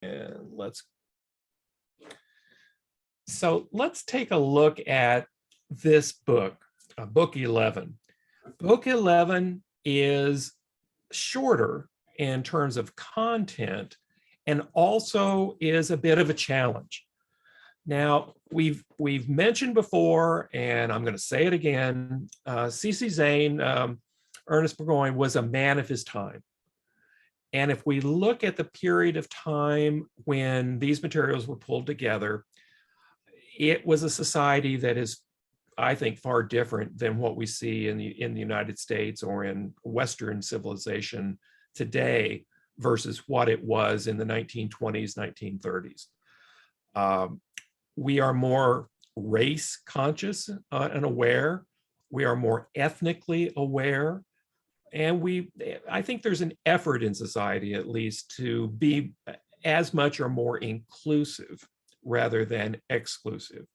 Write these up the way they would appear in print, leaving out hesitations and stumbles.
And let's take a look at this book, book 11. Book 11 is shorter in terms of content and also is a bit of a challenge. Now, we've mentioned before, and I'm going to say it again, C.C. Zane, Ernest Burgoyne was a man of his time. And if we look at the period of time when these materials were pulled together, it was a society that is, I think, far different than what we see in the United States or in Western civilization today versus what it was in the 1920s, 1930s. We are more race conscious and aware. We are more ethnically aware. And I think there's an effort in society, at least, to be as much or more inclusive rather than exclusive.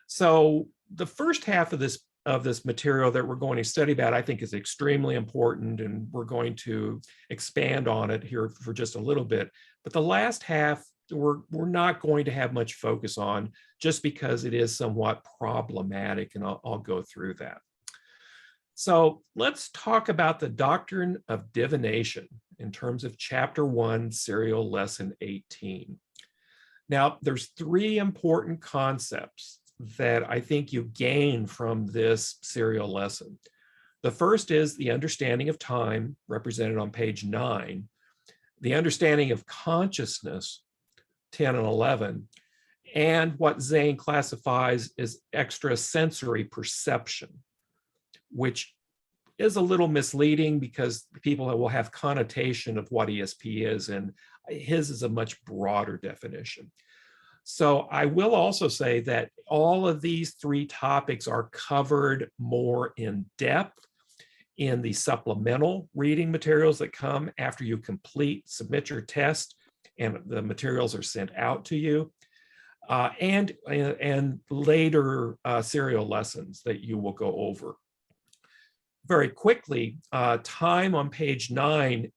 So the first half of this material that we're going to study about, I think, is extremely important, and we're going to expand on it here for just a little bit. But the last half, we're not going to have much focus on, just because it is somewhat problematic, and I'll go through that. So let's talk about the doctrine of divination in terms of chapter 1, serial lesson 18. Now, there's 3 important concepts that I think you gain from this serial lesson. The first is the understanding of time, represented on page 9, the understanding of consciousness, 10 and 11, and what Zane classifies as extrasensory perception, which is a little misleading because people will have connotation of what ESP is, and his is a much broader definition. So I will also say that all of these 3 topics are covered more in depth in the supplemental reading materials that come after you submit your test, and the materials are sent out to you, and later serial lessons that you will go over. Very quickly, time on page 9,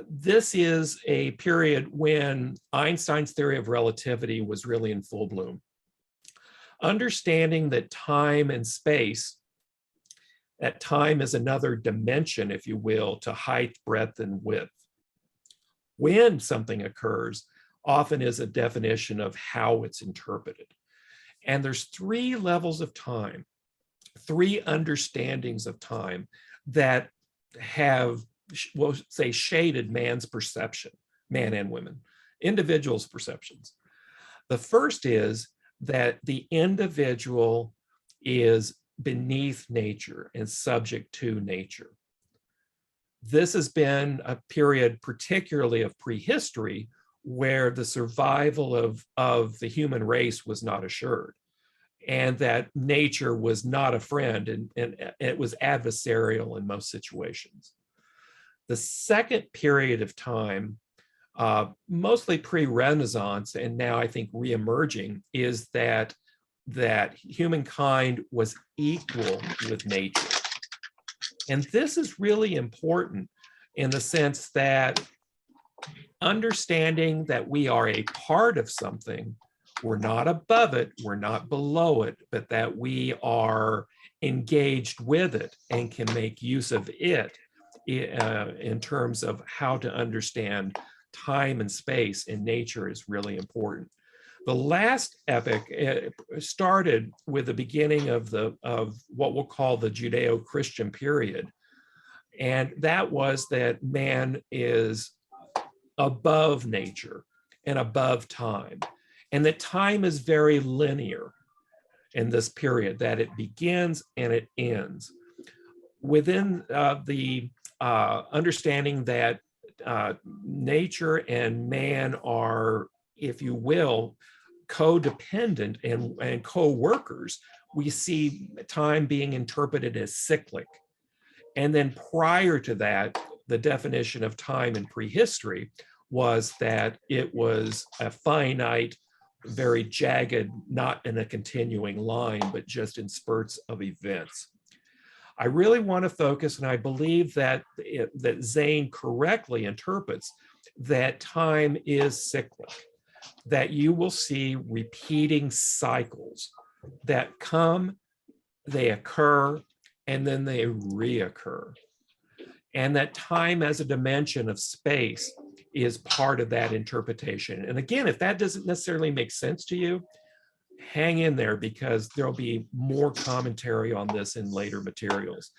this is a period when Einstein's theory of relativity was really in full bloom. Understanding that time and space, that time is another dimension, if you will, to height, breadth, and width. When something occurs often is a definition of how it's interpreted. And there's 3 levels of time, 3 understandings of time that have, we'll say, shaded man's perception, man and women, individuals' perceptions. The first is that the individual is beneath nature and subject to nature. This has been a period, particularly of prehistory, where the survival of the human race was not assured, and that nature was not a friend, and it was adversarial in most situations. The second period of time, mostly pre-Renaissance, and now I think re-emerging, is that humankind was equal with nature. And this is really important in the sense that understanding that we are a part of something, we're not above it, we're not below it, but that we are engaged with it and can make use of it in terms of how to understand time and space in nature is really important. The last epoch started with the beginning of what we'll call the Judeo-Christian period. And that was that man is above nature and above time. And that time is very linear in this period, that it begins and it ends. Within the understanding that nature and man are, if you will, codependent and co-workers, we see time being interpreted as cyclic. And then prior to that, the definition of time in prehistory was that it was a finite, very jagged, not in a continuing line, but just in spurts of events. I really want to focus, and I believe that Zane correctly interprets that time is cyclic, that you will see repeating cycles that come, they occur, and then they reoccur. And that time as a dimension of space is part of that interpretation. And again, if that doesn't necessarily make sense to you, hang in there, because there'll be more commentary on this in later materials.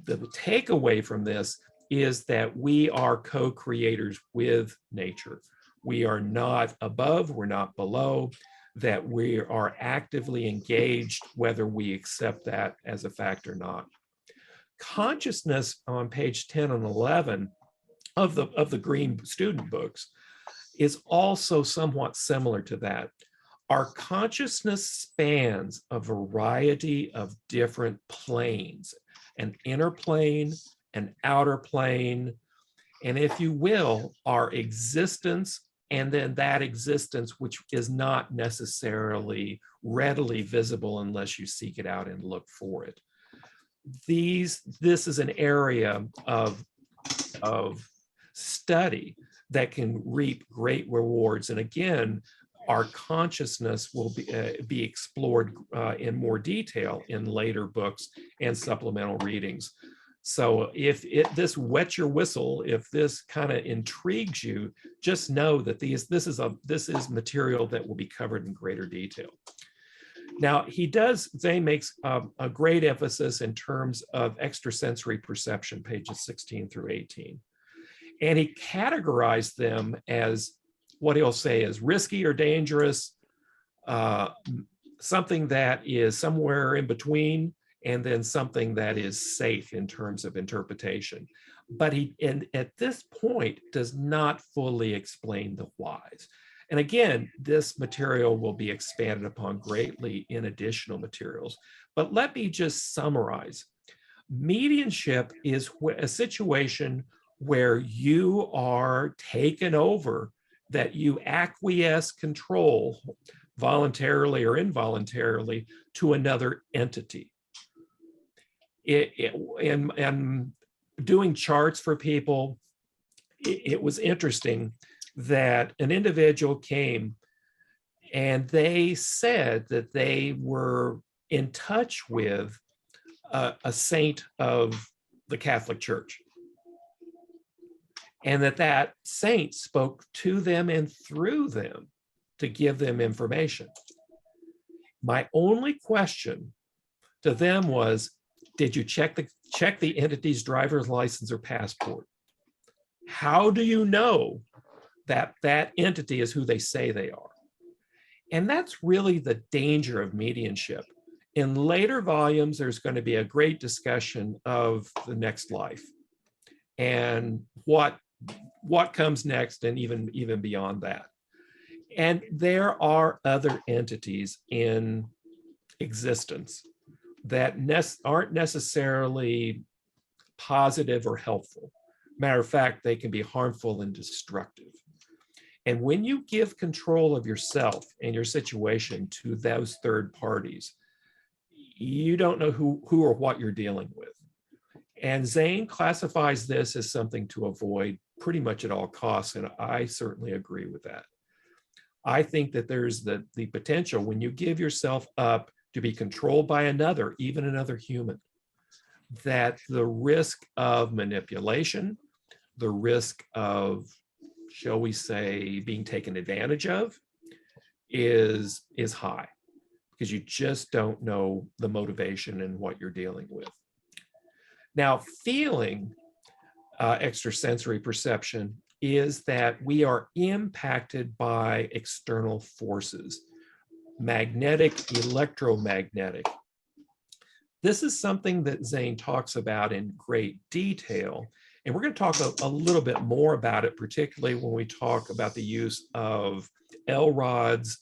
The takeaway from this is that we are co-creators with nature. We are not above, we're not below, that we are actively engaged, whether we accept that as a fact or not. Consciousness on page 10 and 11 of the green student books is also somewhat similar to that. Our consciousness spans a variety of different planes, an inner plane, an outer plane, and if you will, our existence, and then that existence which is not necessarily readily visible unless you seek it out and look for it. This is an area of study that can reap great rewards. And again, our consciousness will be explored in more detail in later books and supplemental readings. So if this wets your whistle, if this kind of intrigues you, just know that this is material that will be covered in greater detail. Now, Zane makes a great emphasis in terms of extrasensory perception, pages 16 through 18. And he categorized them as what he'll say is risky or dangerous, something that is somewhere in between, and then something that is safe in terms of interpretation. But at this point, does not fully explain the whys. And again, this material will be expanded upon greatly in additional materials. But let me just summarize. Mediumship is a situation where you are taken over, that you acquiesce control, voluntarily or involuntarily, to another entity. And doing charts for people, it was interesting that an individual came and they said that they were in touch with a saint of the Catholic Church, and that saint spoke to them and through them to give them information. My only question to them was, did you check the entity's driver's license or passport? How do you know that that entity is who they say they are? And that's really the danger of mediumship. In later volumes, there's going to be a great discussion of the next life and what comes next, and even beyond that. And there are other entities in existence that aren't necessarily positive or helpful. Matter of fact, they can be harmful and destructive. And when you give control of yourself and your situation to those third parties, you don't know who or what you're dealing with. And Zane classifies this as something to avoid pretty much at all costs, and I certainly agree with that. I think that there's the potential, when you give yourself up to be controlled by another, even another human, that the risk of manipulation, the risk of, shall we say, being taken advantage of is high, because you just don't know the motivation and what you're dealing with. Now, feeling extrasensory perception is that we are impacted by external forces, magnetic, electromagnetic. This is something that Zane talks about in great detail. And we're going to talk a little bit more about it, particularly when we talk about the use of L-rods,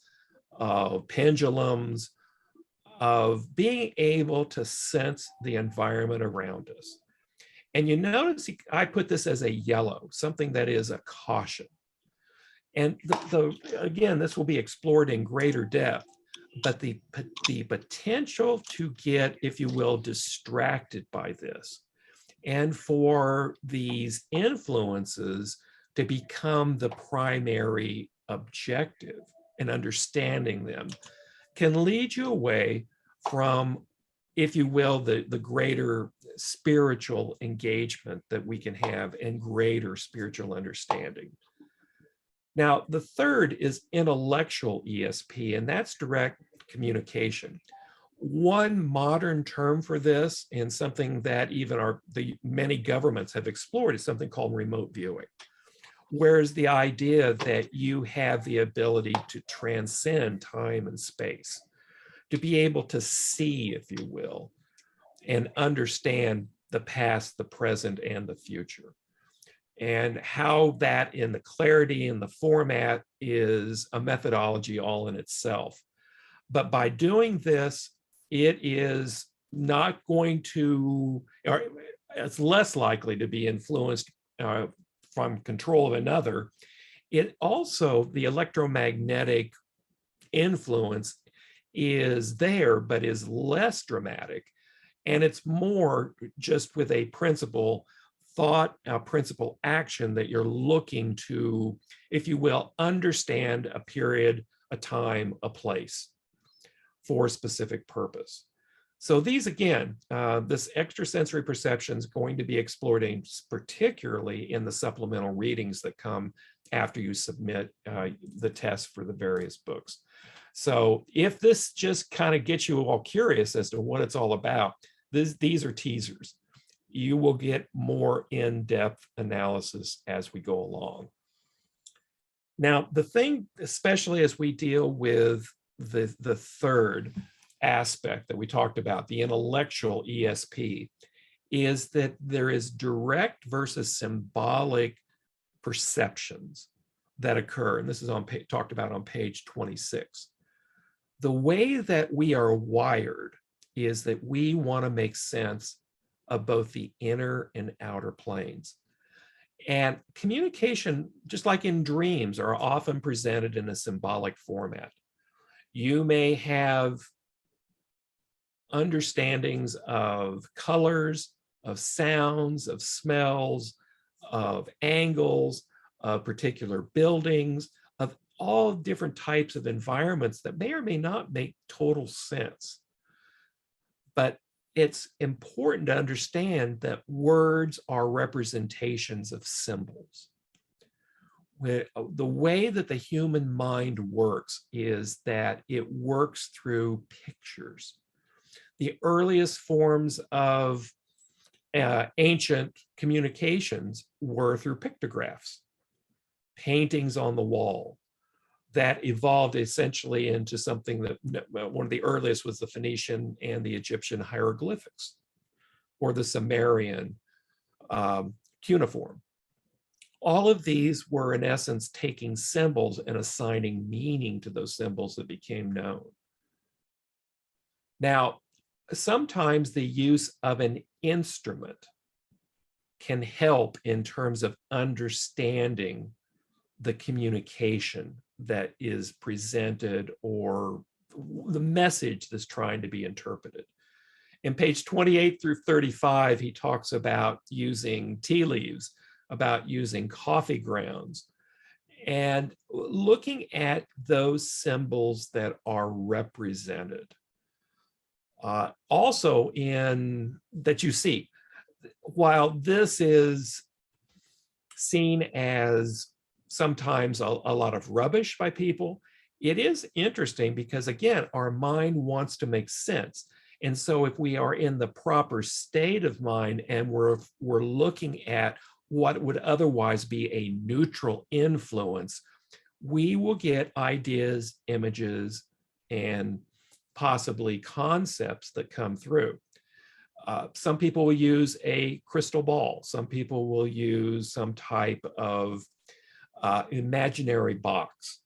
pendulums, of being able to sense the environment around us. And you notice I put this as a yellow, something that is a caution. And again, this will be explored in greater depth, but the potential to get, if you will, distracted by this, and for these influences to become the primary objective and understanding them can lead you away from, if you will, the greater spiritual engagement that we can have and greater spiritual understanding. Now, the third is intellectual ESP, and that's direct communication. One modern term for this, and something that even the many governments have explored, is something called remote viewing. Whereas the idea that you have the ability to transcend time and space, to be able to see, if you will, and understand the past, the present, and the future. And how that in the clarity and the format is a methodology all in itself. But by doing this, it is not going to, or it's less likely to be influenced from control of another. It also, the electromagnetic influence is there, but is less dramatic. And it's more just with a principle thought, a principle action that you're looking to, if you will, understand a period, a time, a place for a specific purpose. So these, again, this extrasensory perception is going to be explored particularly in the supplemental readings that come after you submit the test for the various books. So if this just kind of gets you all curious as to what it's all about, these are teasers. You will get more in-depth analysis as we go along. Now, the thing, especially as we deal with the third aspect that we talked about, the intellectual ESP, is that there is direct versus symbolic perceptions that occur. And this is talked about on page 26. The way that we are wired is that we want to make sense of both the inner and outer planes. And communication, just like in dreams, are often presented in a symbolic format. You may have understandings of colors, of sounds, of smells, of angles, of particular buildings, of all different types of environments that may or may not make total sense. But it's important to understand that words are representations of symbols. The way that the human mind works is that it works through pictures. The earliest forms of ancient communications were through pictographs, paintings on the wall, that evolved essentially into something that one of the earliest was the Phoenician and the Egyptian hieroglyphics, or the Sumerian cuneiform. All of these were, in essence, taking symbols and assigning meaning to those symbols that became known. Now, sometimes the use of an instrument can help in terms of understanding the communication that is presented or the message that's trying to be interpreted. In page 28 through 35, he talks about using tea leaves, about using coffee grounds, and looking at those symbols that are represented. Also that you see, while this is seen as sometimes a lot of rubbish by people, it is interesting because, again, our mind wants to make sense. And so if we are in the proper state of mind and we're looking at what would otherwise be a neutral influence, we will get ideas, images, and possibly concepts that come through. Some people will use a crystal ball. Some people will use some type of imaginary box.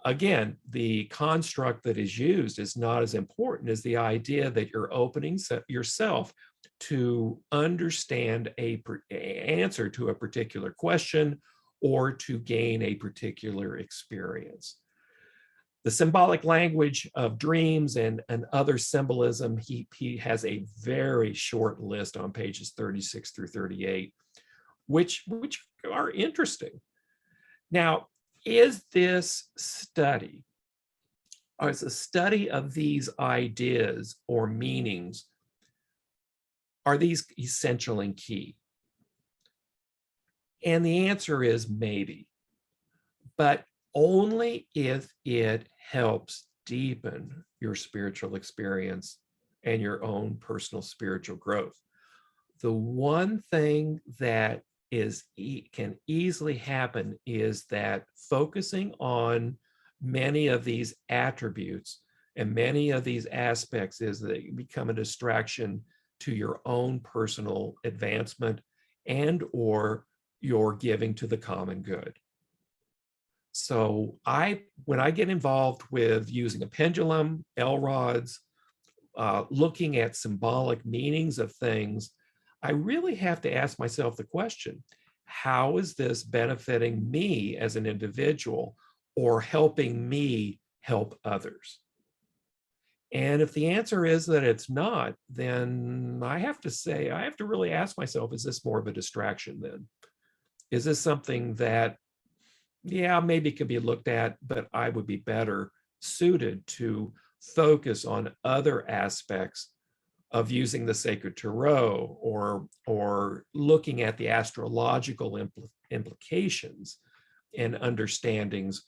Again, the construct that is used is not as important as the idea that you're opening yourself to understand an answer to a particular question or to gain a particular experience. The symbolic language of dreams and other symbolism, he has a very short list on pages 36 through 38, which are interesting. Now, is this study, or is a study of these ideas or meanings, are these essential and key? And the answer is maybe, but only if it helps deepen your spiritual experience and your own personal spiritual growth. The one thing that can easily happen is that focusing on many of these attributes and many of these aspects is that you become a distraction to your own personal advancement and or your giving to the common good. So when I get involved with using a pendulum, L rods, looking at symbolic meanings of things, I really have to ask myself the question, how is this benefiting me as an individual or helping me help others? And if the answer is that it's not, then I have to really ask myself, is this more of a distraction then? Is this something that, yeah, maybe could be looked at, but I would be better suited to focus on other aspects of using the sacred tarot or looking at the astrological implications and understandings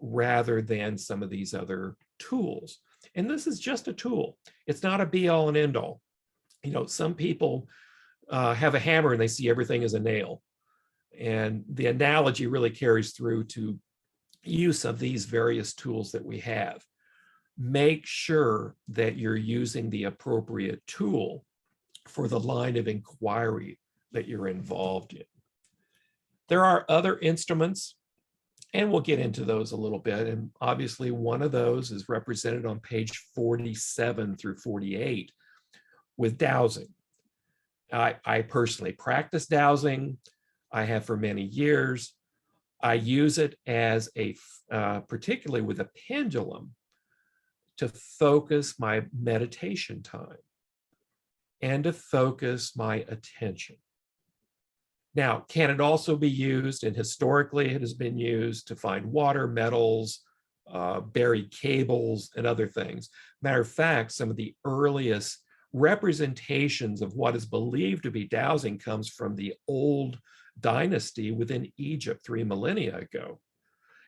rather than some of these other tools. And this is just a tool. It's not a be all and end all. You know, some people have a hammer and they see everything as a nail. And the analogy really carries through to use of these various tools that we have. Make sure that you're using the appropriate tool for the line of inquiry that you're involved in. There are other instruments, and we'll get into those a little bit. And obviously, one of those is represented on page 47 through 48 with dowsing. I personally practice dowsing. I have for many years. I use it as particularly with a pendulum, to focus my meditation time and to focus my attention. Now, can it also be used, and historically it has been used to find water, metals, buried cables, and other things. Matter of fact, some of the earliest representations of what is believed to be dowsing comes from the old dynasty within Egypt 3 millennia ago,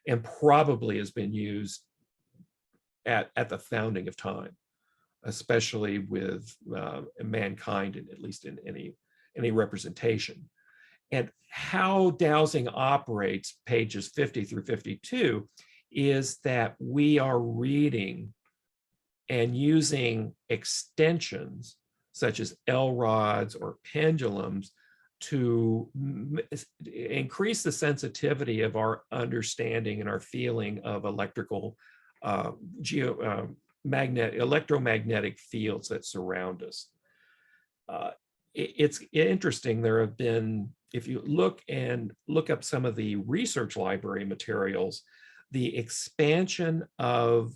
and probably has been used at the founding of time, especially with mankind, at least in any representation. And how dowsing operates, pages 50 through 52, is that we are reading and using extensions such as L rods or pendulums to increase the sensitivity of our understanding and our feeling of electromagnetic fields that surround us. It's interesting. There have been, if you look up some of the research library materials, the expansion of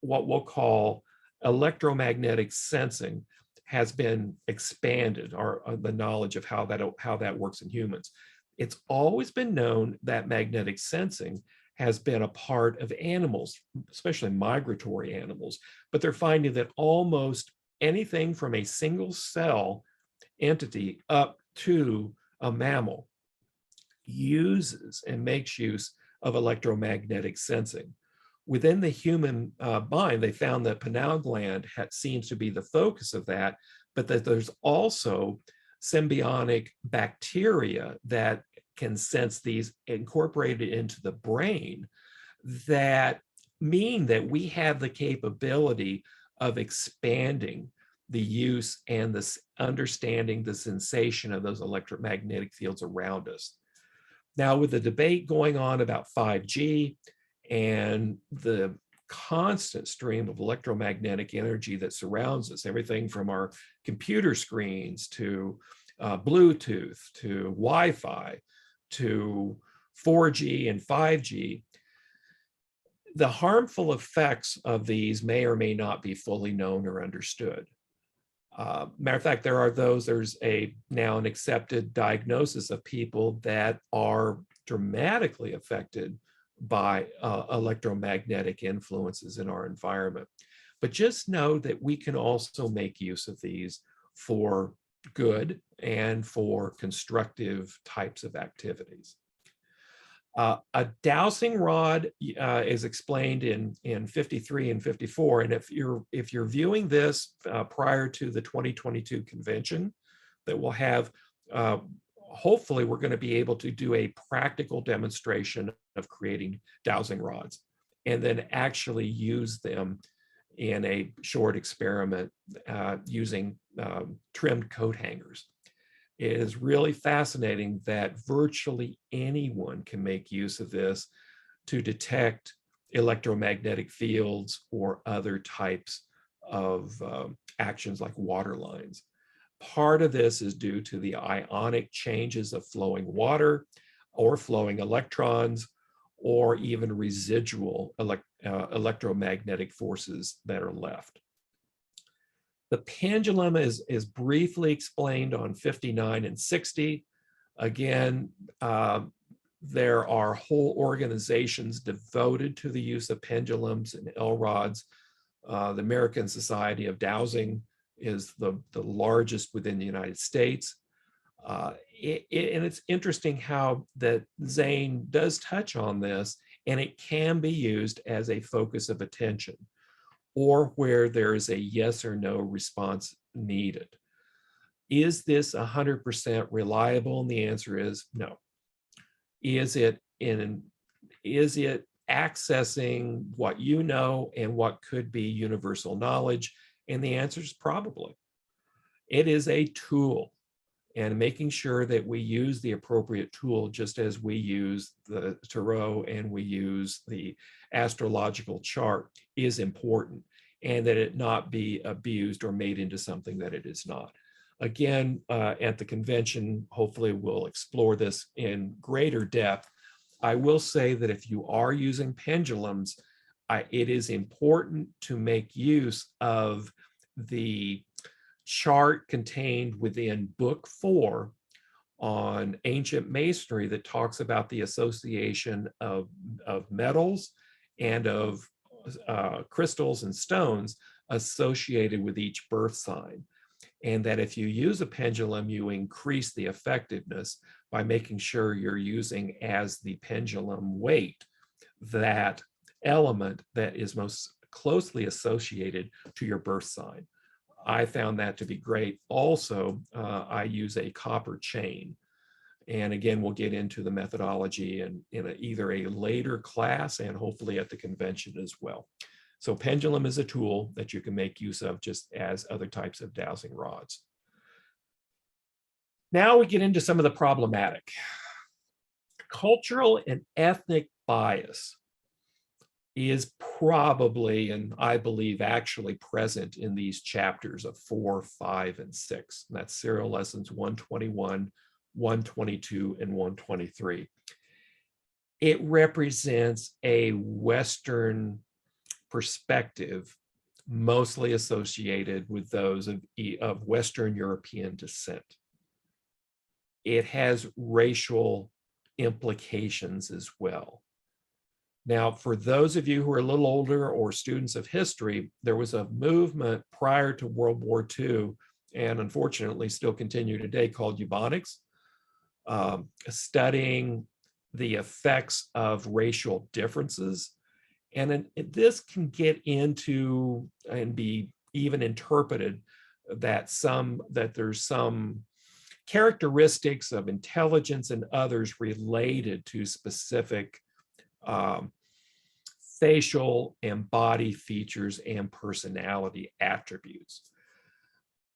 what we'll call electromagnetic sensing has been expanded, or the knowledge of how that works in humans. It's always been known that magnetic sensing has been a part of animals, especially migratory animals, but they're finding that almost anything from a single cell entity up to a mammal uses and makes use of electromagnetic sensing. Within the human mind, they found that pineal gland seems to be the focus of that, but that there's also symbiotic bacteria that can sense these incorporated into the brain, that mean that we have the capability of expanding the use and the understanding the sensation of those electromagnetic fields around us. Now, with the debate going on about 5G and the constant stream of electromagnetic energy that surrounds us, everything from our computer screens to Bluetooth to Wi-Fi to 4G and 5G, the harmful effects of these may or may not be fully known or understood. Matter of fact, there's now an accepted diagnosis of people that are dramatically affected by electromagnetic influences in our environment. But just know that we can also make use of these for good and for constructive types of activities. A dowsing rod is explained in 53 and 54, and if you're viewing this prior to the 2022 convention, that we'll have, hopefully we're going to be able to do a practical demonstration of creating dowsing rods, and then actually use them in a short experiment using trimmed coat hangers. It is really fascinating that virtually anyone can make use of this to detect electromagnetic fields or other types of actions like water lines. Part of this is due to the ionic changes of flowing water or flowing electrons, or even residual electromagnetic forces that are left. The pendulum is briefly explained on 59 and 60. Again, there are whole organizations devoted to the use of pendulums and L-rods. The American Society of Dowsing is the largest within the United States. And it's interesting how that Zane does touch on this, and it can be used as a focus of attention, or where there is a yes or no response needed. Is this 100% reliable? And the answer is no. Is it accessing what you know and what could be universal knowledge? And the answer is probably. It is a tool, and making sure that we use the appropriate tool, just as we use the tarot and we use the astrological chart, is important, and that it not be abused or made into something that it is not. Again, at the convention, hopefully we'll explore this in greater depth. I will say that if you are using pendulums, it is important to make use of the chart contained within book 4 on ancient masonry that talks about the association of metals and of crystals and stones associated with each birth sign. And that if you use a pendulum, you increase the effectiveness by making sure you're using as the pendulum weight that element that is most closely associated to your birth sign. I found that to be great. Also, I use a copper chain. And again, we'll get into the methodology in either a later class and hopefully at the convention as well. So pendulum is a tool that you can make use of just as other types of dowsing rods. Now we get into some of the problematic. Cultural and ethnic bias is probably, and I believe actually present in these chapters of 4, 5, and 6. And that's serial lessons 121, 122, and 123. It represents a Western perspective, mostly associated with those of Western European descent. It has racial implications as well. Now, for those of you who are a little older or students of history, there was a movement prior to World War II, and unfortunately still continue today, called eugenics, studying the effects of racial differences. And this can get into and be even interpreted that there's some characteristics of intelligence and others related to specific facial and body features and personality attributes.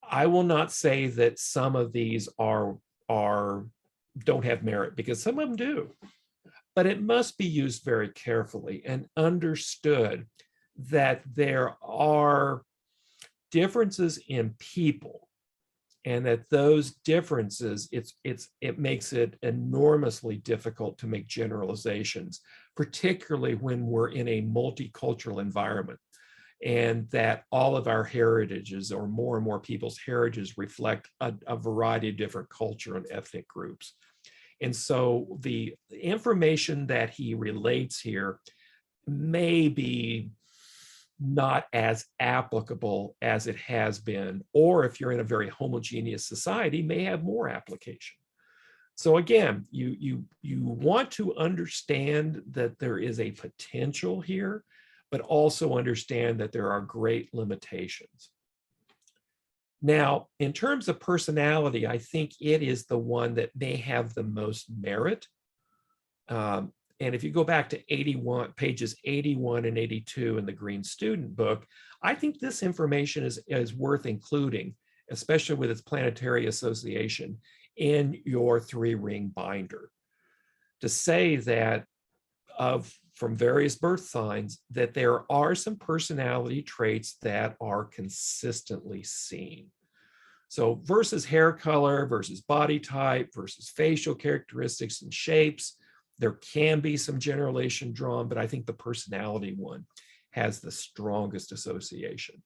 I will not say that some of these don't have merit, because some of them do, but it must be used very carefully and understood that there are differences in people, and that those differences, it makes it enormously difficult to make generalizations, particularly when we're in a multicultural environment. and that all of our heritages, or more and more people's heritages, reflect a variety of different culture and ethnic groups. And so the information that he relates here may be not as applicable as it has been, or if you're in a very homogeneous society, may have more application. So again, you want to understand that there is a potential here, but also understand that there are great limitations. Now, in terms of personality, I think it is the one that may have the most merit. And if you go back to pages 81 and 82 in the Green Student book, I think this information is worth including, especially with its planetary association, in your 3-ring binder. To say that from various birth signs, that there are some personality traits that are consistently seen. So versus hair color, versus body type, versus facial characteristics and shapes, there can be some generalization drawn, but I think the personality one has the strongest association.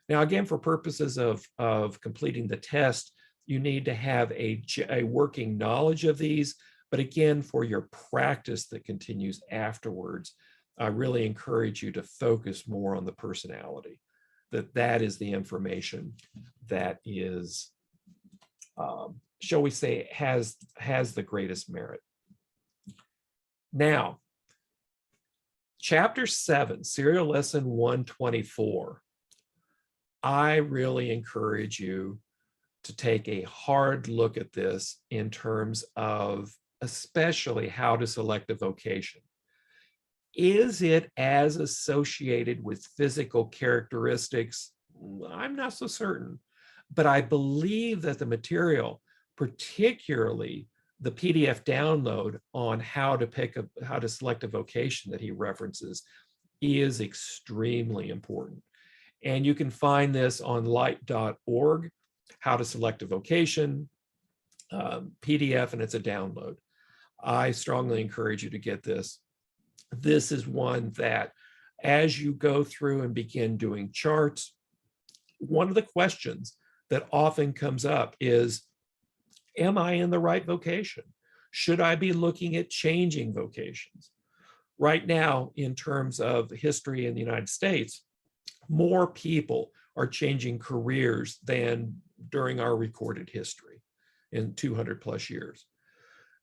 Now, again, for purposes of completing the test, you need to have a working knowledge of these. But again, for your practice that continues afterwards, I really encourage you to focus more on the personality. That is the information that is, shall we say, has the greatest merit. Now, chapter 7, serial lesson 124. I really encourage you to take a hard look at this in terms of especially how to select a vocation. Is it as associated with physical characteristics? I'm not so certain, but I believe that the material, particularly the PDF download on how to select a vocation that he references, is extremely important. And you can find this on light.org, how to select a vocation, PDF, and it's a download. I strongly encourage you to get this. This is one that, as you go through and begin doing charts, one of the questions that often comes up is, am I in the right vocation? Should I be looking at changing vocations? Right now, in terms of history in the United States, more people are changing careers than during our recorded history in 200 plus years.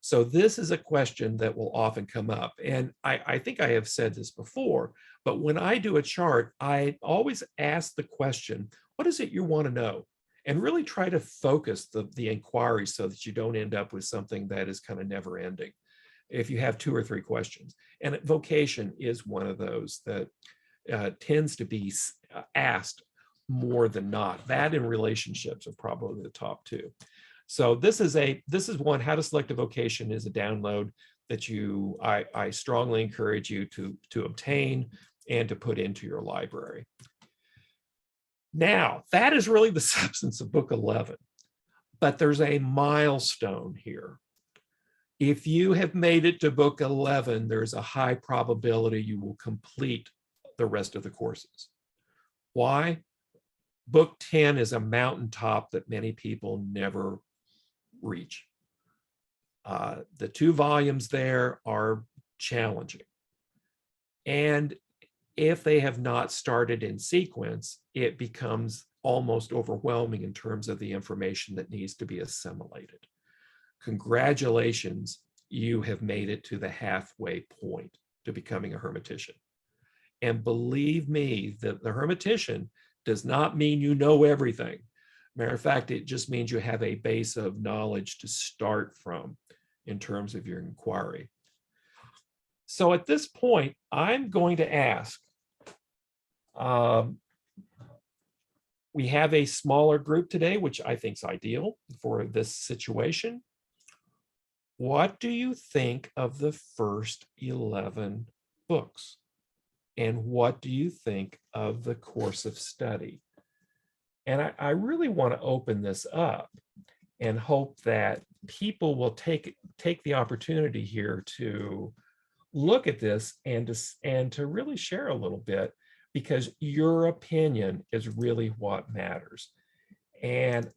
So this is a question that will often come up. And I think I have said this before, but when I do a chart, I always ask the question, what is it you want to know? And really try to focus the inquiry so that you don't end up with something that is kind of never ending if you have 2 or 3 questions. And vocation is one of those that tends to be asked more than not. That and relationships are probably the top 2. So this is one, how to select a vocation, is a download that I strongly encourage you to obtain and to put into your library. Now, that is really the substance of book 11, but there's a milestone here. If you have made it to book 11, there's a high probability you will complete the rest of the courses. Why? Book 10 is a mountaintop that many people never reach. The 2 volumes there are challenging. And if they have not started in sequence, it becomes almost overwhelming in terms of the information that needs to be assimilated. Congratulations, you have made it to the halfway point to becoming a hermetician. And believe me, the hermetician does not mean you know everything. Matter of fact, it just means you have a base of knowledge to start from in terms of your inquiry. So at this point, I'm going to ask, we have a smaller group today, which I think is ideal for this situation. What do you think of the first 11 books? And what do you think of the course of study? And I really want to open this up and hope that people will take the opportunity here to look at this and to really share a little bit because your opinion is really what matters. And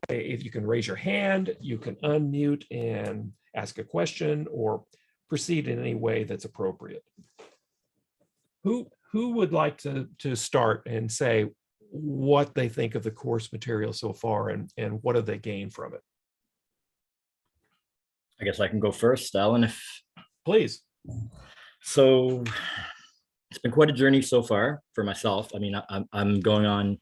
if you can raise your hand, you can unmute and ask a question or proceed in any way that's appropriate. Who would like to start and say what they think of the course material so far and what have they gained from it? I guess I can go first, Alan, if Please. so. It's been quite a journey so far for myself. I mean, I'm going on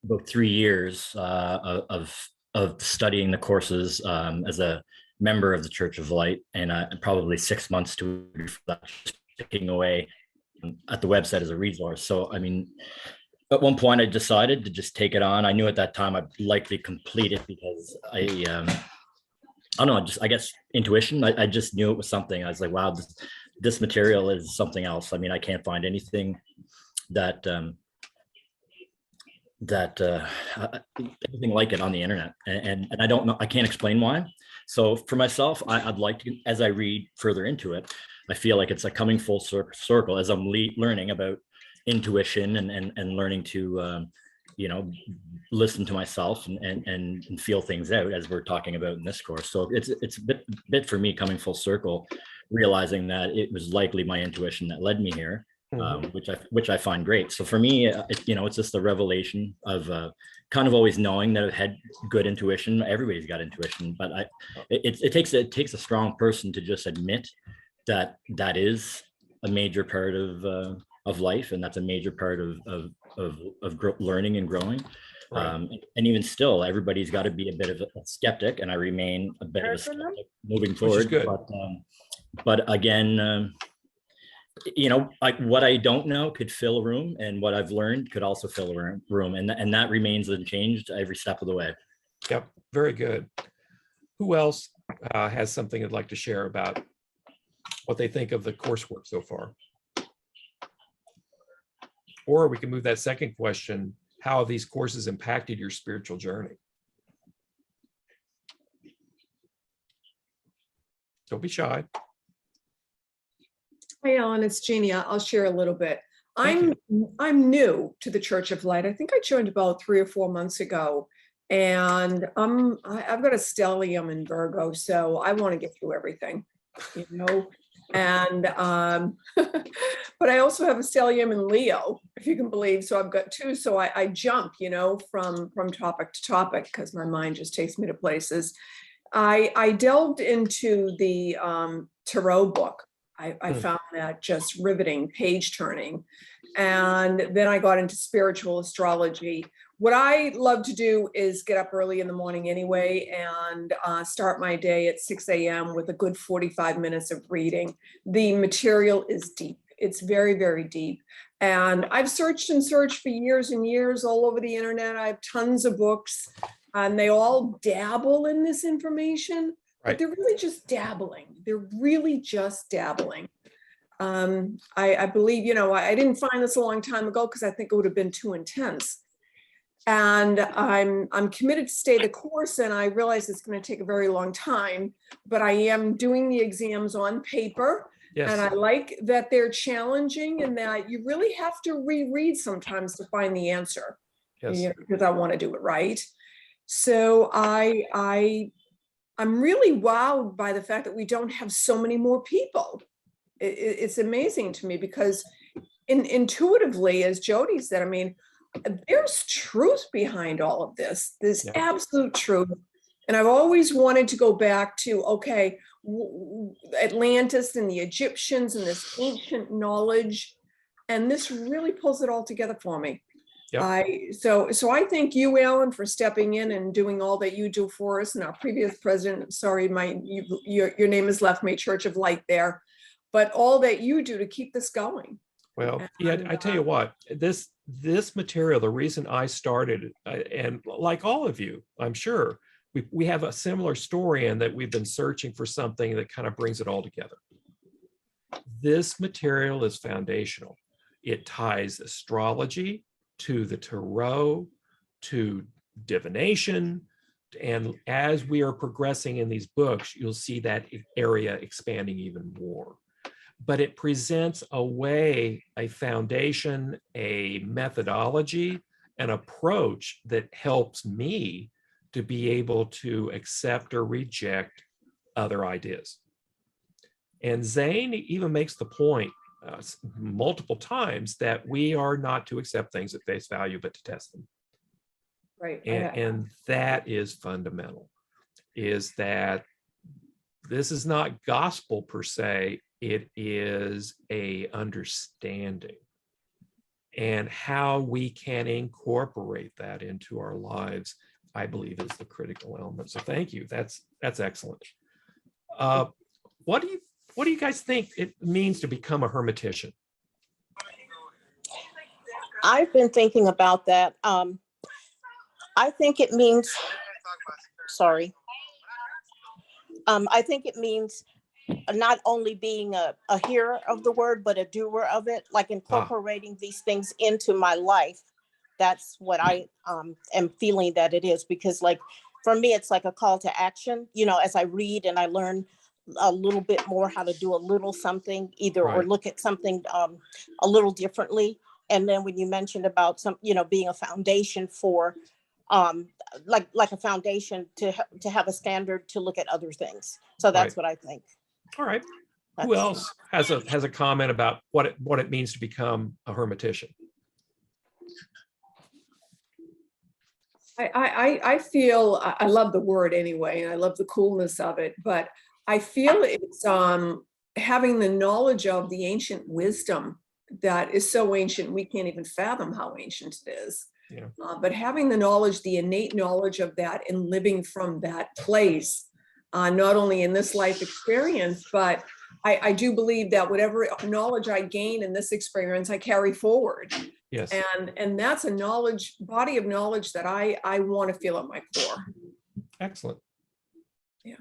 about 3 years of studying the courses as a member of the Church of Light, and probably 6 months to that, just picking away at the website as a resource. So, I mean, at one point I decided to just take it on. I knew at that time I'd likely complete it because I don't know, I guess intuition. I just knew it was something. I was like, wow, this material is something else. I mean, I can't find anything that anything like it on the internet, and I don't know. I can't explain why. So for myself, I'd like to, as I read further into it, I feel like it's like coming full circle as I'm learning about intuition and learning to listen to myself and feel things out, as we're talking about in this course. So it's a bit for me coming full circle, realizing that it was likely my intuition that led me here, which I find great. So for me, it's just the revelation of kind of always knowing that I've had good intuition. Everybody's got intuition, but it takes a strong person to just admit that is a major part of life, and that's a major part of learning and growing. Right. And even still, everybody's got to be a bit of a skeptic, and I remain a bit of a skeptic moving forward. But again, what I don't know could fill a room, and what I've learned could also fill a room, and that remains unchanged every step of the way. Yep, very good. Who else has something they'd like to share about what they think of the coursework so far? Or we can move that second question: how have these courses impacted your spiritual journey? Don't be shy. Hi, Alan, it's Jeannie. I'll share a little bit. I'm new to the Church of Light. I think I joined about 3 or 4 months ago, and I've got a stellium in Virgo, so I want to get through everything, And but I also have a stellium in Leo, if you can believe. So I've got 2. So I jump, from topic to topic because my mind just takes me to places. I delved into the tarot book. I found that just riveting, page turning. And then I got into spiritual astrology. What I love to do is get up early in the morning anyway and start my day at 6 a.m. with a good 45 minutes of reading. The material is deep. It's very, very deep. And I've searched and searched for years and years all over the internet. I have tons of books, and they all dabble in this information. Right. But they're really just dabbling. They're really just dabbling. I believe, I didn't find this a long time ago because I think it would have been too intense. And I'm committed to stay the course, and I realize it's going to take a very long time, but I am doing the exams on paper. Yes. And I like that they're challenging and that you really have to reread sometimes to find the answer. Yes. Because I want to do it right. So I'm really wowed by the fact that we don't have so many more people. It's amazing to me because intuitively, as Jody said, I mean, there's truth behind all of this. There's absolute truth. And I've always wanted to go back to, Atlantis and the Egyptians and this ancient knowledge. And this really pulls it all together for me. Yep. So I thank you, Alan, for stepping in and doing all that you do for us. And our previous president, sorry, your name has left me, Church of Light there, but all that you do to keep this going. Well, I tell you what, this material, the reason I started, and like all of you, I'm sure, we have a similar story in that we've been searching for something that kind of brings it all together. This material is foundational. It ties astrology to the tarot, to divination. And as we are progressing in these books, you'll see that area expanding even more. but it presents a way, a foundation, a methodology, an approach that helps me to be able to accept or reject other ideas. And Zane even makes the point multiple times that we are not to accept things at face value, but to test them. Right. And that is fundamental, is that this is not gospel per se, it is a understanding, and how we can incorporate that into our lives, I believe, is the critical element. So thank you. That's excellent. What do you guys think it means to become a hermetician? I've been thinking about that. I think it means, sorry. I think it means not only being a hearer of the word, but a doer of it, like incorporating these things into my life. That's what I am feeling that it is, because like, for me, it's like a call to action, you know, as I read and I learn a little bit more how to do a little something either, or Right. look at something a little differently. And then when you mentioned about some, you know, being a foundation for like a foundation to have a standard to look at other things. So that's Right. what I think. All right. Who else has a comment about what it means to become a hermetician? I feel, I love the word anyway, and I love the coolness of it, but I feel it's having the knowledge of the ancient wisdom that is so ancient we can't even fathom how ancient it is. Yeah. But having the knowledge, the innate knowledge of that, and living from that place, not only in this life experience, but I do believe that whatever knowledge I gain in this experience, I carry forward. Yes. And that's a body of knowledge that I want to feel at my core. Excellent. Yeah.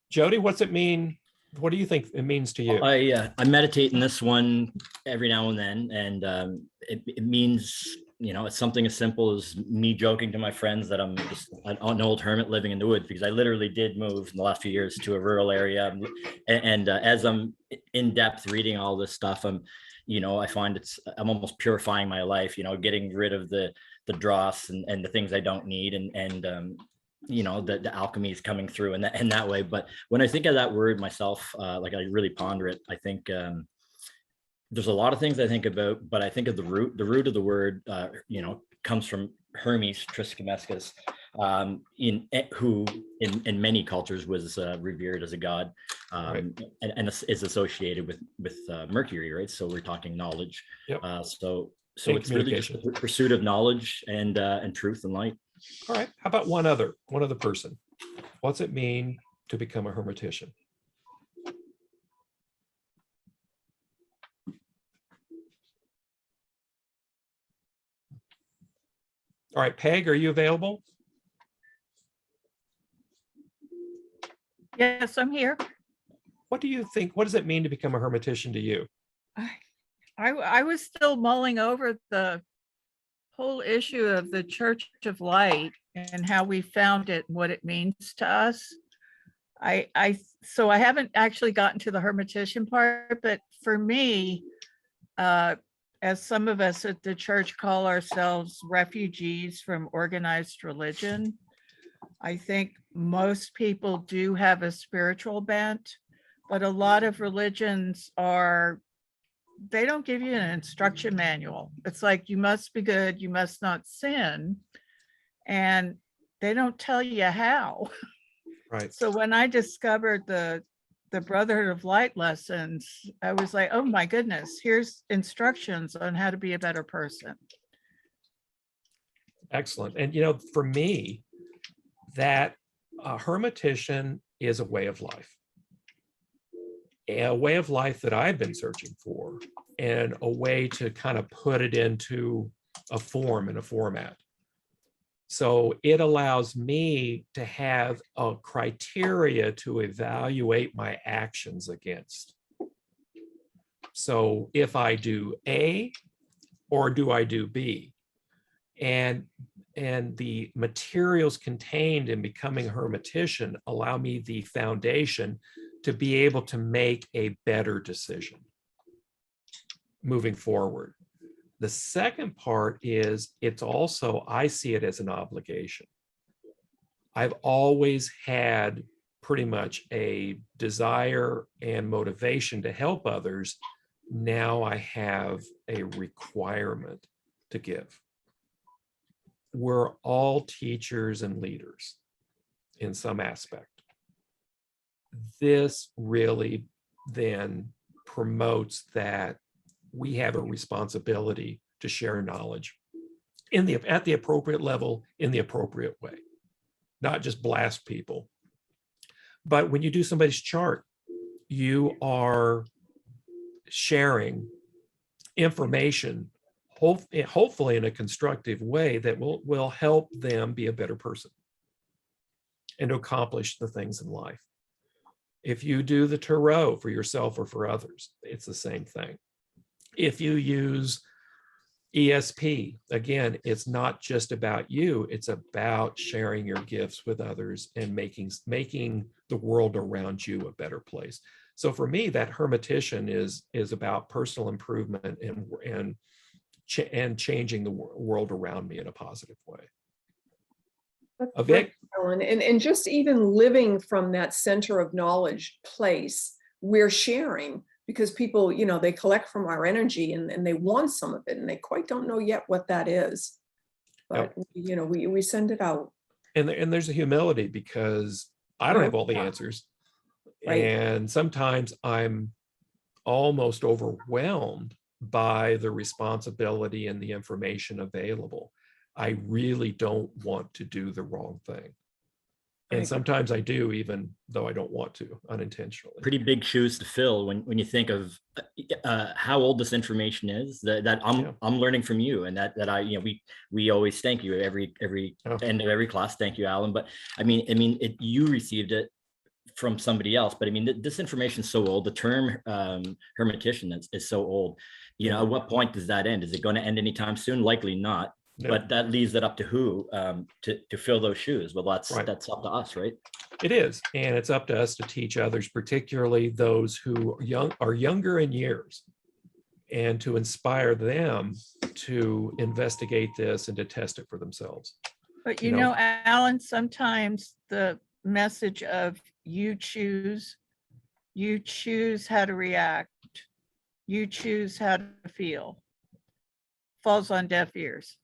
Jody, what's it mean? What do you think it means to you? I meditate in this one every now and then, and it means, you know, it's something as simple as me joking to my friends that I'm just an old hermit living in the woods, because I literally did move in the last few years to a rural area, and as I'm in depth reading all this stuff, you know, I find I'm almost purifying my life, you know, getting rid of the dross and the things I don't need, and you know, the alchemy is coming through in that way. But when I think of that word myself, like I really ponder it, I think there's a lot of things I think about, but I think of the root of the word, you know, comes from Hermes Trismegistus, who in many cultures was revered as a god, Right. and is associated with Mercury, right? So we're talking knowledge. Yep. So And it's really just the pursuit of knowledge and truth and light. All right. How about one other person? What's it mean to become a hermetician? All right, Peg, are you available? Yes, I'm here. What do you think? What does it mean to become a hermetician to you? I was still mulling over the whole issue of the Church of Light and how we found it, and what it means to us. So I haven't actually gotten to the hermetician part, but for me, as some of us at the church call ourselves refugees from organized religion, I think most people do have a spiritual bent, but a lot of religions they don't give you an instruction manual. It's like, you must be good, you must not sin, and they don't tell you how. Right. So when I discovered the Brotherhood of Light lessons, I was like, oh my goodness, here's instructions on how to be a better person. Excellent. And, you know, for me, that hermitician is a way of life. A way of life that I've been searching for, and a way to kind of put it into a form and a format. So it allows me to have a criteria to evaluate my actions against. So if I do A, or do I do B? And the materials contained in becoming a hermetician allow me the foundation to be able to make a better decision. moving forward. The second part is it's also, I see it as an obligation. I've always had pretty much a desire and motivation to help others. Now I have a requirement to give. We're all teachers and leaders in some aspect. This really then promotes that we have a responsibility to share knowledge at the appropriate level, in the appropriate way, not just blast people. But when you do somebody's chart, you are sharing information, hopefully in a constructive way that will help them be a better person and to accomplish the things in life. If you do the tarot for yourself or for others, it's the same thing. If you use ESP, again, it's not just about you, it's about sharing your gifts with others and making the world around you a better place. So for me, that hermitician is about personal improvement and changing the world around me in a positive way. That's great, Ellen. And just even living from that center of knowledge place, we're sharing, because people, you know, they collect from our energy and they want some of it and they quite don't know yet what that is. But, you know, we send it out. And there's a humility, because I don't have all the answers. Right. And sometimes I'm almost overwhelmed by the responsibility and the information available. I really don't want to do the wrong thing. And sometimes I do, even though I don't want to, unintentionally. Pretty big shoes to fill when you think of how old this information is that I'm learning from you, and that I, you know, we always thank you every end of every class. Thank you, Alan. But I mean, you received it from somebody else, but I mean, this information is so old. The term hermitician is so old. You know, at what point does that end? Is it going to end anytime soon? Likely not. No. But that leaves it up to who to fill those shoes. Well, that's up to us, right? It is, and it's up to us to teach others, particularly those who are younger in years, and to inspire them to investigate this and to test it for themselves. But you know, Alan, sometimes the message of you choose how to react, you choose how to feel, falls on deaf ears.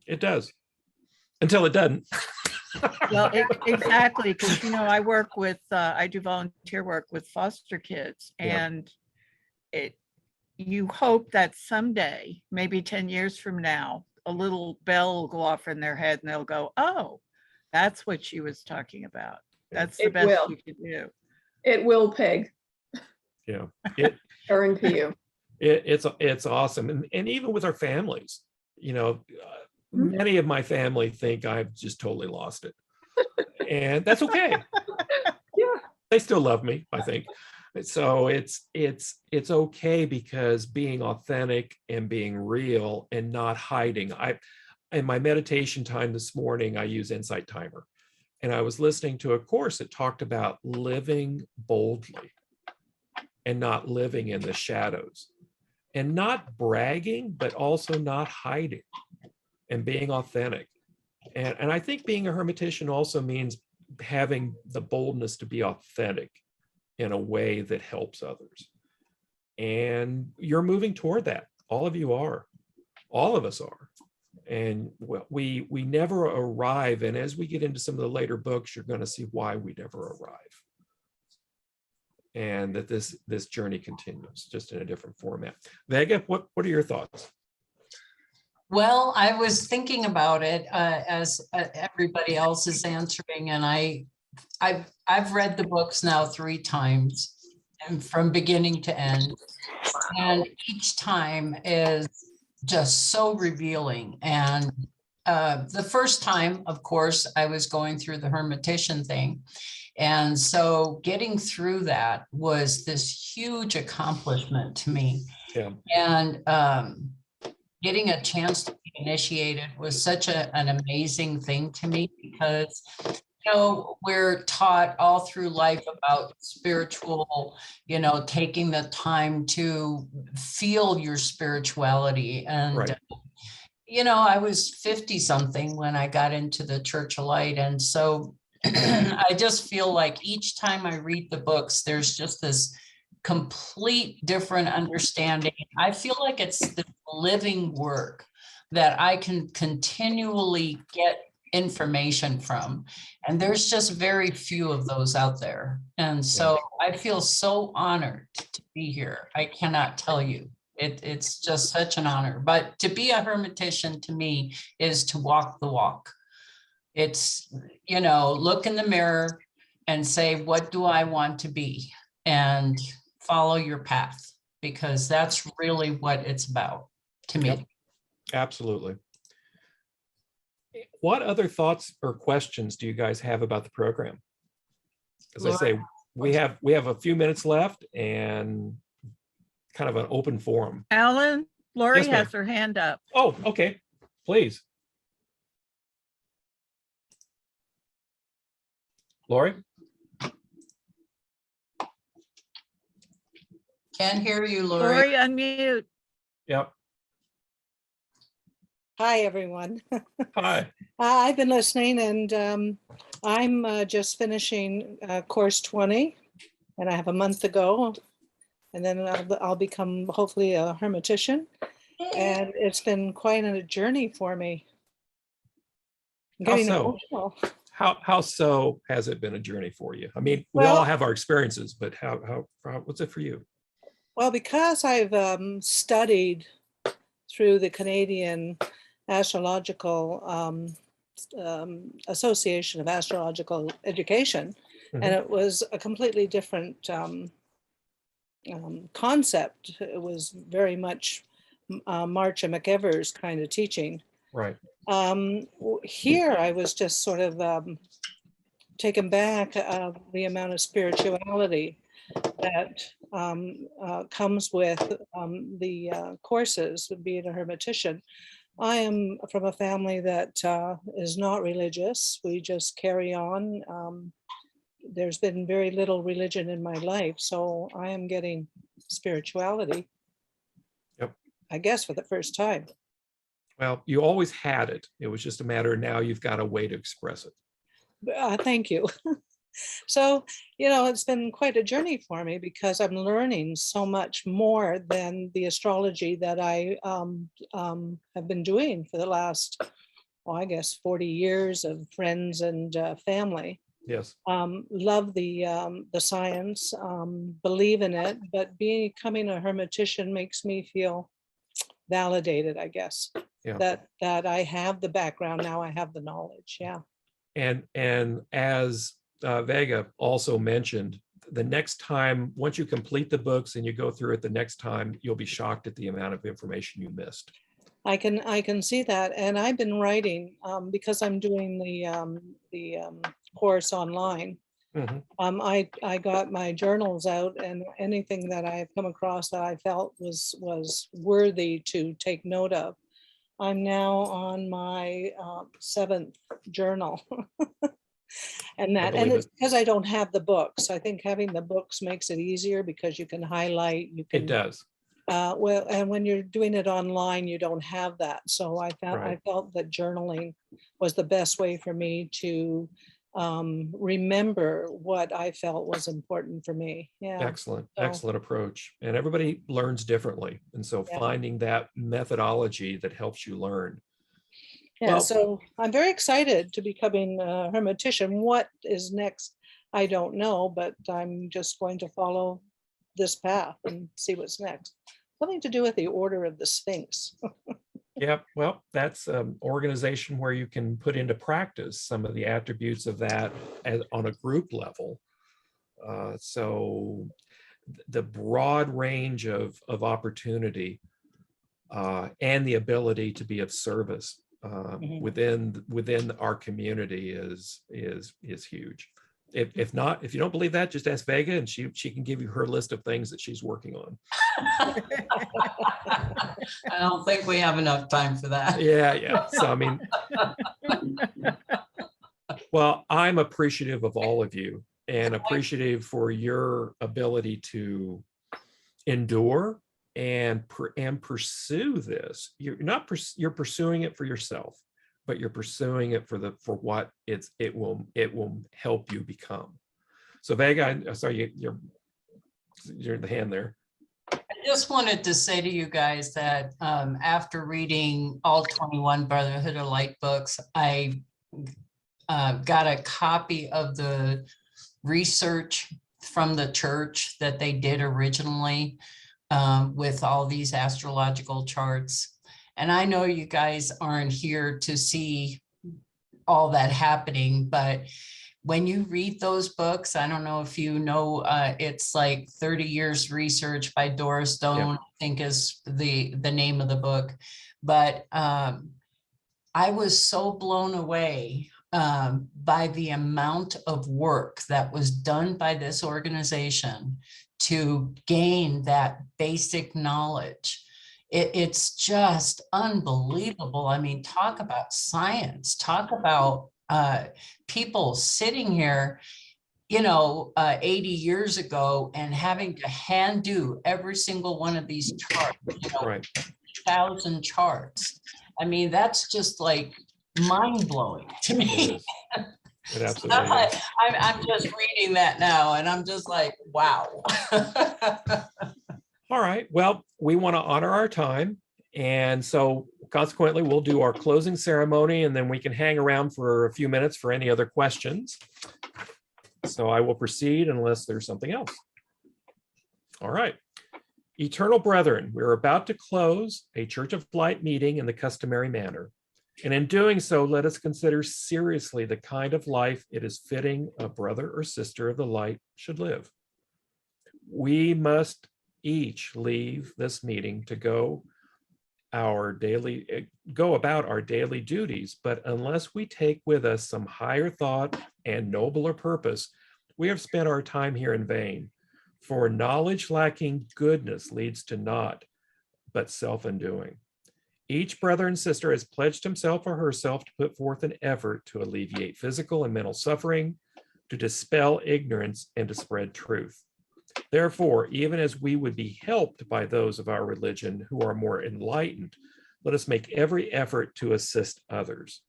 It does, until it doesn't. Well, exactly, because, you know, I work with, I do volunteer work with foster kids, and you hope that someday, maybe 10 years from now, a little bell will go off in their head and they'll go, oh, that's what she was talking about. That's the best you can do. It will, Peg. Yeah. Guarantee you. It's awesome. And even with our families, you know, many of my family think I've just totally lost it. And that's okay. Yeah. They still love me, I think. So it's okay, because being authentic and being real and not hiding. In my meditation time this morning, I use Insight Timer. And I was listening to a course that talked about living boldly and not living in the shadows, and not bragging, but also not hiding, and being authentic. And I think being a hermitician also means having the boldness to be authentic in a way that helps others. And you're moving toward that. All of you are. All of us are. And we never arrive. And as we get into some of the later books, you're going to see why we never arrive. And that this journey continues, just in a different format. Vega, what are your thoughts? Well, I was thinking about it as everybody else is answering, and I've read the books now 3 times, and from beginning to end, and each time is just so revealing. And the first time, of course, I was going through the hermitician thing, and so getting through that was this huge accomplishment to me. Yeah. And getting a chance to be initiated was such an amazing thing to me, because we're taught all through life about spiritual, taking the time to feel your spirituality. And, Right. I was 50 something when I got into the Church of Light. And so I just feel like each time I read the books, there's just this complete different understanding. I feel like it's the living work that I can continually get information from. And there's just very few of those out there. And so I feel so honored to be here. I cannot tell you. It's just such an honor. But to be a hermitician to me is to walk the walk. It's, look in the mirror and say, what do I want to be? And follow your path, because that's really what it's about to me. Yep. Absolutely. What other thoughts or questions do you guys have about the program? As I say, we have a few minutes left and kind of an open forum. Alan, Lori Yes, ma'am. has her hand up. Oh, okay, please. Lori? Can't hear you, Lori, Lori. unmute. Yep. Hi, everyone. Hi. I've been listening, and I'm just finishing course 20, and I have a month to go, and then I'll become hopefully a hermitician. And it's been quite a journey for me. I'm How getting so? emotional. How so has it been a journey for you? I mean, we all Well- have our experiences, but how what's it for you? Well, because I've studied through the Canadian Astrological Association of Astrological Education, Mhm. and it was a completely different concept. It was very much March and McEvers kind of teaching. Right. Here, I was just sort of taken back the amount of spirituality that comes with the courses of being a hermitician. I am from a family that is not religious. We just carry on. There's been very little religion in my life, so I am getting spirituality. Yep. I guess for the first time. Well, you always had it. It was just a matter of now you've got a way to express it. Thank you. So, it's been quite a journey for me because I'm learning so much more than the astrology that I have been doing for the last, I guess, 40 years of friends and family. Yes. Love the science, believe in it, but becoming a hermitician makes me feel validated, I guess. Yeah. That I have the background now, I have the knowledge. Yeah. And as Vega also mentioned, the next time, once you complete the books and you go through it the next time, you'll be shocked at the amount of information you missed. I can see that, and I've been writing because I'm doing the course online. Mhm. I got my journals out, and anything that I've come across that I felt was worthy to take note of. I'm now on my 7th journal. And believe it's it. because I don't have the books. I think having the books makes it easier because you can highlight, you It can, does. well, and when you're doing it online, you don't have that. So I Right. felt that journaling was the best way for me to remember what I felt was important for me. Yeah. Excellent, So- excellent approach. And everybody learns differently. And so Yeah. finding that methodology that helps you learn. Yeah, Well- so I'm very excited to becoming a hermitician. What is next? I don't know, but I'm just going to follow this path and see what's next. Something to do with the Order of the Sphinx. Yeah, well, that's an organization where you can put into practice some of the attributes of that on a group level. So the broad range of opportunity and the ability to be of service Mhm. within our community is huge. If not, if you don't believe that, just ask Vega, and she can give you her list of things that she's working on. I don't think we have enough time for that. Yeah. So I mean, Well, I'm appreciative of all of you and appreciative for your ability to endure and pursue this. You're not you're pursuing it for yourself, but you're pursuing it for what it will help you become. So Vega, I sorry, you're the hand there. I just wanted to say to you guys that after reading all 21 Brotherhood of Light books, I got a copy of the research from the church that they did originally with all these astrological charts. And I know you guys aren't here to see all that happening, but when you read those books, I don't know if you know, it's like 30 years research by Doris Stone, Yep. I think is the name of the book. But I was so blown away by the amount of work that was done by this organization to gain that basic knowledge. It's just unbelievable. I mean, talk about science, talk about people sitting here, 80 years ago and having to hand do every single one of these charts, Right. 1,000 charts. I mean, that's just like mind blowing to It me. is. It absolutely is. I'm just reading that now and I'm just like, wow. All right. Well, we want to honor our time. And so consequently, we'll do our closing ceremony and then we can hang around for a few minutes for any other questions. So I will proceed unless there's something else. All right. Eternal brethren, we're about to close a Church of Light meeting in the customary manner. And in doing so, let us consider seriously the kind of life it is fitting a brother or sister of the light should live. We must each leave this meeting to go about our daily duties, but unless we take with us some higher thought and nobler purpose, we have spent our time here in vain. For knowledge lacking goodness leads to naught but self-undoing. Each brother and sister has pledged himself or herself to put forth an effort to alleviate physical and mental suffering, to dispel ignorance, and to spread truth. Therefore, even as we would be helped by those of our religion who are more enlightened, let us make every effort to assist others.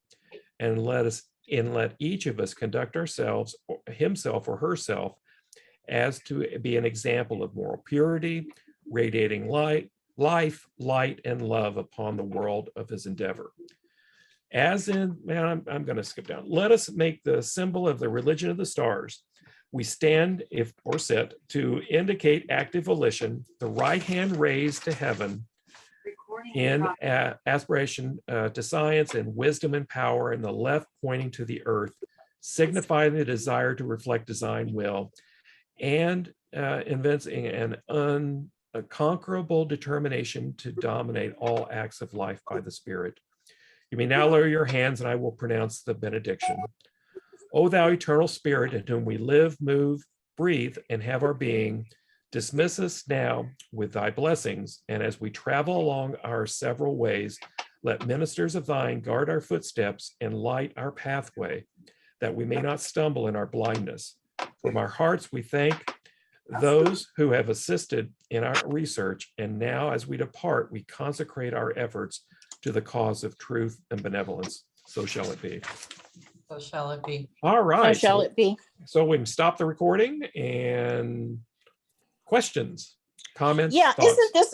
And let each of us conduct ourselves, himself or herself, as to be an example of moral purity, radiating life, light, and love upon the world of his endeavor. As in, man, I'm going to skip down. Let us make the symbol of the religion of the stars. We stand, if or sit, to indicate active volition, the right hand raised to heaven in aspiration to science and wisdom and power, and the left pointing to the earth, signifying the desire to reflect design will, and evincing an unconquerable determination to dominate all acts of life by the Spirit. You may now lower your hands and I will pronounce the benediction. O thou eternal Spirit, in whom we live, move, breathe, and have our being, dismiss us now with thy blessings, and as we travel along our several ways, let ministers of thine guard our footsteps and light our pathway, that we may not stumble in our blindness. From our hearts we thank those who have assisted in our research, and now as we depart, we consecrate our efforts to the cause of truth and benevolence. So shall it be. So shall it be. All right. So shall it be. So we can stop the recording and questions, comments, Yeah, thoughts. isn't this